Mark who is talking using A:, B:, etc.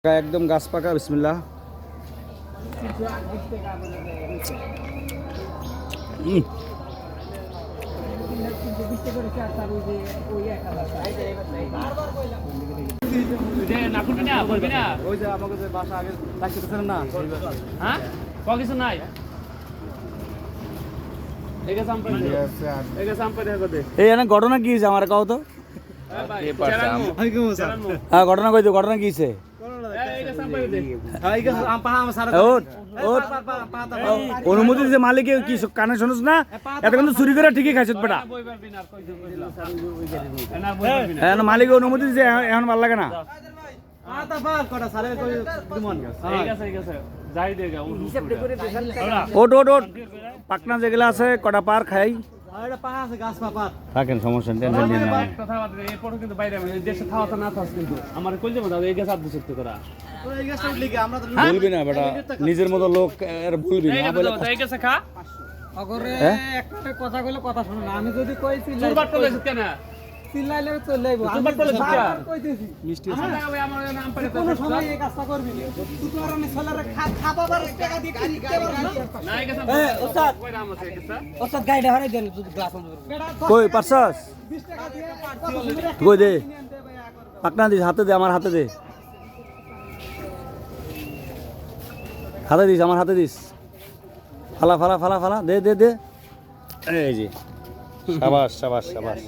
A: একদম গাছ পাকা বিসমিল্লাহ। ঘটনা কি আমার কাউ তো ঘটনা কই ঘটনা কি অনুমতি দিতে মালিকে কি কানে শুনছ না? এত কিন্তু চুরি করে ঠিকই খাইছ বেটা। মালিক অনুমতি দিতে এখন ভাল লাগে না। ওট ওট ওট পাকনা যেগুলা আছে কটা পার খাই থাকেন, সমস্যা টেনশন নিয়ে না। বলবি না বেটা, নিজের মতো লোক বলবি না।
B: কথা কইলে কথা শুনে না। আমি যদি কইছি চিল্লাইলে চলে আইবো। মিষ্টি কোনো সময় এই কাজটা করবি না। তুই তো আর আমি ছেলেরে খাবার টাকা দিয়ে কিনতে পারবি না। ওস্তাদ ওস্তাদ গাইডা হরাই দেন গ্লাস
A: কই পারছস
B: 20 টাকা দিয়ে
A: কই দে পাকনা দিস, হাতে দে, আমার হাতে দে, হাতে দিস, আমার হাতে দিস। ফালা ফালা ফালা ফালা দে দে দে। এই যে সাবাস সাবাস সাবাস।